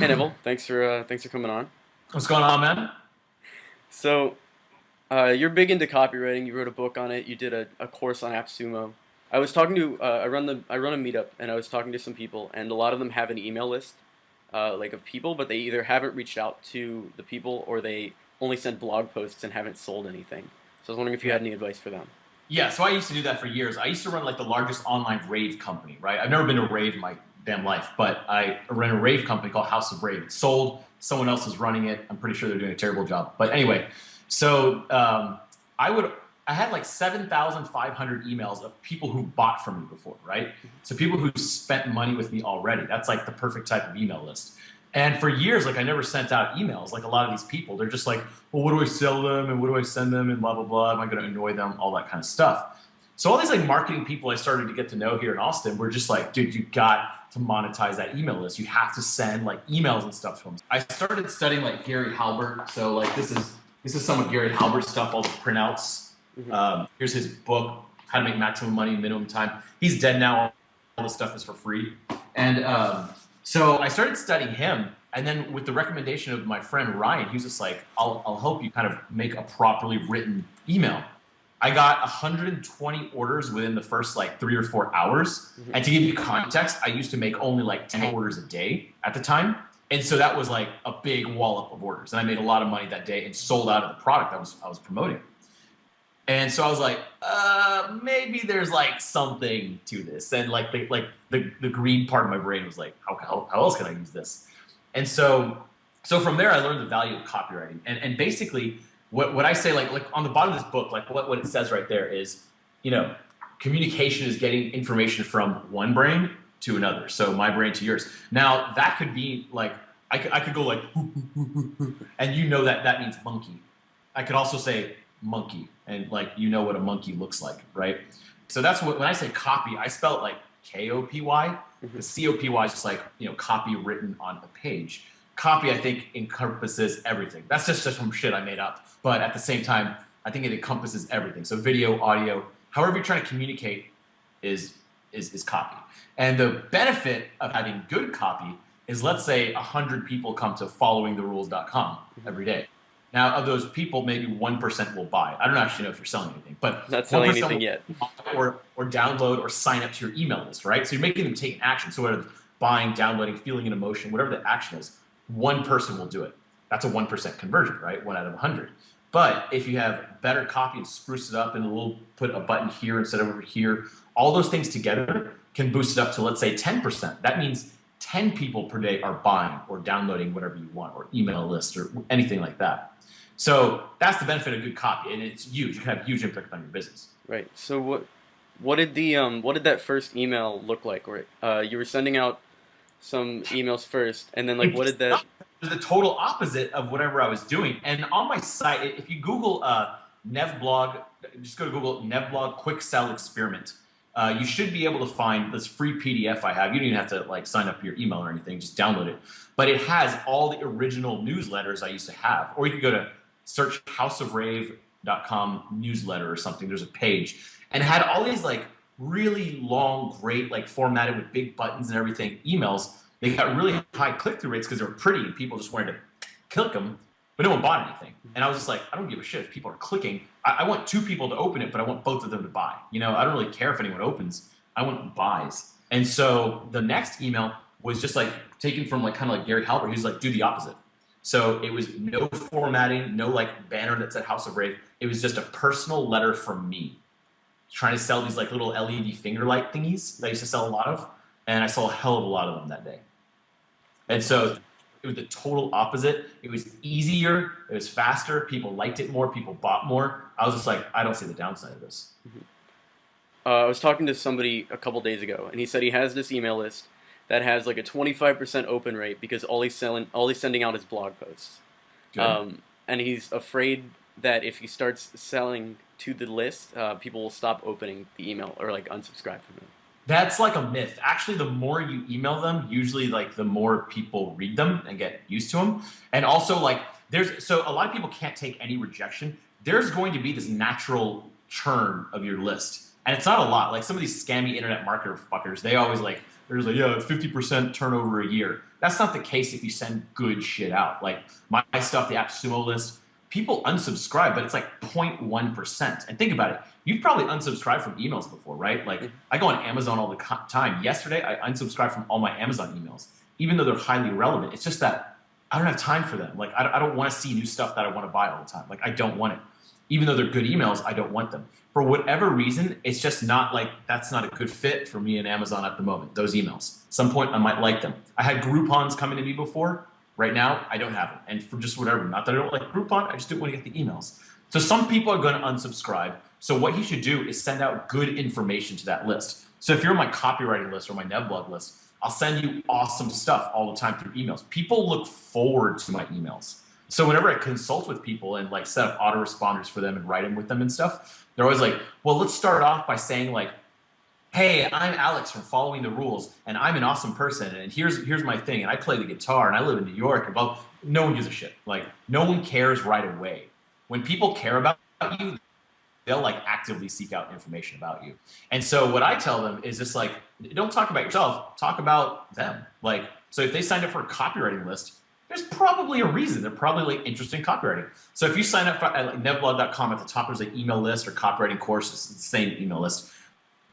Hey Neville, thanks for coming on. What's going on, man? So, you're big into copywriting. You wrote a book on it. You did a course on AppSumo. I was talking to I run a meetup, and I was talking to some people, and a lot of them have an email list, like of people, but they either haven't reached out to the people or they only send blog posts and haven't sold anything. So I was wondering if you Yeah. had any advice for them. Yeah, so I used to do that for years. I used to run like the largest online rave company, right? I've never been to a rave in my damn life, but I ran a rave company called House of Rave. It sold, someone else is running it. I'm pretty sure they're doing a terrible job. But anyway, so I would I had like 7,500 emails of people who bought from me before, right? So people who spent money with me already. That's like the perfect type of email list. And for years, like I never sent out emails. Like a lot of these people, they're just like, well, what do I sell them and what do I send them and blah blah blah. Am I going to annoy them? All that kind of stuff. So all these like marketing people I started to get to know here in Austin were just like, dude, you got to monetize that email list. You have to send like emails and stuff to them. I started studying like Gary Halbert. So like this is some of Gary Halbert's stuff, all the printouts. Hmm. Here's his book, How to Make Maximum Money in Minimum Time. He's dead now. All this stuff is for free. And so I started studying him. And then with the recommendation of my friend Ryan, he was just like, I'll help you kind of make a properly written email. I got 120 orders within the first like 3 or 4 hours. Hmm. And to give you context, I used to make only like 10 orders a day at the time. And so that was like a big wallop of orders. And I made a lot of money that day and sold out of the product I was promoting. And so I was like, maybe there's like something to this. And like the green part of my brain was like, how else can I use this? And so from there I learned the value of copywriting. And basically what I say like on the bottom of this book, like what it says right there is, communication is getting information from one brain to another. So my brain to yours. Now that could be like I could go like and that means monkey. I could also say monkey, and like what a monkey looks like, right? So that's what when I say copy, I spell it like KOPY. Hmm. The COPY is just like copy written on a page. Copy, I think, encompasses everything. That's just from shit I made up, but at the same time, I think it encompasses everything. So video, audio, however you're trying to communicate is copy. And the benefit of having good copy is, let's say 100 people come to followingtherules.com every day. Now, of those people, maybe 1% will buy. I don't actually know if you're selling anything, but Not selling 1% anything will yet. buy or download or sign up to your email list, right? So you're making them take action. So whether it's buying, downloading, feeling an emotion, whatever the action is, one person will do it. That's a 1% conversion, right? 1 out of 100. But if you have better copy and spruce it up and we'll put a button here instead of over here, all those things together can boost it up to, let's say, 10%. That means 10 people per day are buying or downloading whatever you want, or email a list or anything like that. So that's the benefit of good copy, and it's huge. You can have huge impact on your business. Right. So what did that first email look like? Where you were sending out some emails first, and then like what did that? It was the total opposite of whatever I was doing. And on my site, if you Google Nevblog, just go to Google Nevblog Quick Sell Experiment. You should be able to find this free PDF I have. You don't even have to like sign up for your email or anything; just download it. But it has all the original newsletters I used to have. Or you could go to search houseofrave.com newsletter or something. There's a page, and it had all these like really long, great, like formatted with big buttons and everything emails. They got really high click-through rates because they were pretty and people just wanted to click them, but no one bought anything. And I was just like, I don't give a shit if people are clicking. I want two people to open it, but I want both of them to buy. I don't really care if anyone opens. I want buys. And so the next email was just like taken from like kind of like Gary Halbert. He was like, do the opposite. So it was no formatting, no like banner that said House of Rave. It was just a personal letter from me trying to sell these like little LED finger light thingies that I used to sell a lot of. And I saw a hell of a lot of them that day. And That's so awesome. it was the total opposite. It was easier. It was faster. People liked it more. People bought more. I was just like, I don't see the downside of this. Mhm. I was talking to somebody a couple days ago, and he said he has this email list that has like a 25% open rate because all he's sending out is blog posts. Good. And he's afraid that if he starts selling to the list, people will stop opening the email or like unsubscribe from him. That's like a myth. Actually, the more you email them, usually like the more people read them and get used to them. And also like so a lot of people can't take any rejection. There's going to be this natural churn of your list. And it's not a lot. Like some of these scammy internet marketer fuckers, they always like there's like, yeah, 50% turnover a year. That's not the case if you send good shit out. Like my stuff, the AppSumo list, people unsubscribe, but it's like 0.1%. And think about it. You've probably unsubscribed from emails before, right? Like I go on Amazon all the time. Yesterday, I unsubscribed from all my Amazon emails, even though they're highly relevant. It's just that I don't have time for them. Like I don't want to see new stuff that I want to buy all the time. Like I don't want it. Even though they're good emails, I don't want them. For whatever reason, it's just not like, that's not a good fit for me and Amazon at the moment, those emails. Some point I might like them. I had Groupons coming to me before. Right now, I don't have them. And for just whatever, not that I don't like Groupon, I just didn't want to get the emails. So some people are going to unsubscribe. So what he should do is send out good information to that list. So if you're on my copywriting list or my Nevblog list, I'll send you awesome stuff all the time through emails. People look forward to my emails. So whenever I consult with people and like set up autoresponders for them and write them with them and stuff, they're always like, well, let's start off by saying like, hey, I'm Alex from Following the Rules, and I'm an awesome person, and here's my thing, and I play the guitar, and I live in New York, and blah. No one gives a shit. Like, no one cares right away. When people care about you, they'll like actively seek out information about you. And so what I tell them is just like, don't talk about yourself, talk about them. Like, so if they signed up for a copywriting list, there's probably a reason. They're probably like interested in copywriting. So if you sign up at like nevblog.com, at the top there's an email list or copywriting course, it's the same email list.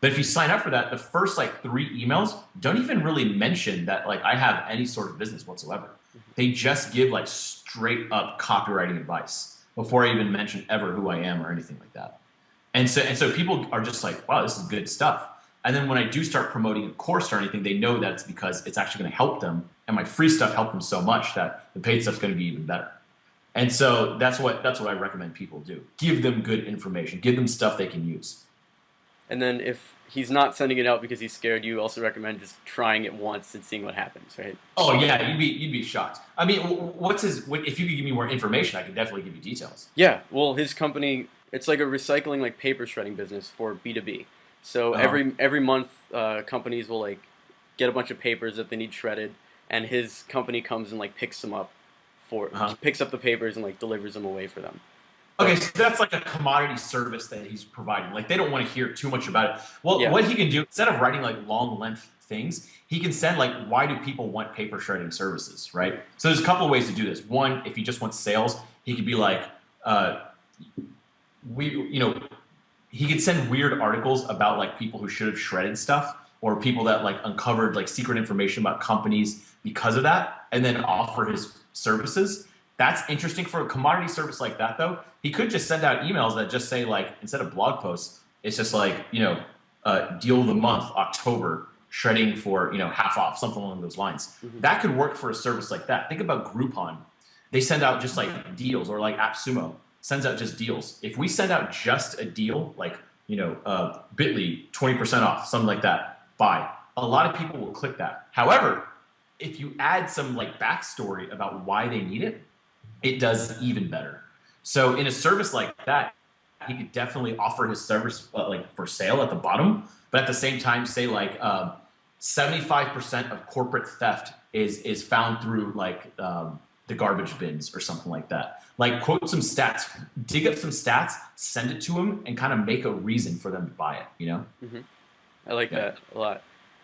But if you sign up for that, the first like 3 emails don't even really mention that like I have any sort of business whatsoever. They just give like straight up copywriting advice before I even mention ever who I am or anything like that. And so people are just like, wow, this is good stuff. And then when I do start promoting a course or anything, they know that it's because it's actually going to help them. And my free stuff helped them so much that the paid stuff's going to be even better. And so that's what I recommend people do. Give them good information. Give them stuff they can use. And then if he's not sending it out because he's scared, you also recommend just trying it once and seeing what happens, right? Oh yeah, you'd be shocked. I mean, if you could give me more information, I could definitely give you details. Yeah, well, his company, it's like a recycling, like paper shredding business for B2B. So every month, companies will like get a bunch of papers that they need shredded, and his company comes and like picks them up picks up the papers and like delivers them away for them. Okay, so that's like a commodity service that he's providing. Like they don't want to hear too much about it. Well, Yeah. what he can do, instead of writing like long length things, he can send like, why do people want paper shredding services, right? So there's a couple of ways to do this. One, if he just wants sales, he could be like, he could send weird articles about like people who should have shredded stuff or people that like uncovered like secret information about companies because of that, and then offer his services. That's interesting for a commodity service like that, though. He could just send out emails that just say like, instead of blog posts, it's just like, deal of the month, October, shredding for, half off, something along those lines. Mm-hmm. That could work for a service like that. Think about Groupon. They send out just like deals, or like AppSumo sends out just deals. If we send out just a deal, like, Bitly, 20% off, something like that, buy, a lot of people will click that. However, if you add some like backstory about why they need it, it does even better. So in a service like that, he could definitely offer his service like for sale at the bottom, but at the same time say like 75% of corporate theft is found through like the garbage bins or something like that. Like quote some stats, dig up some stats, send it to him, and kind of make a reason for them to buy it. Mm-hmm. I like that a lot.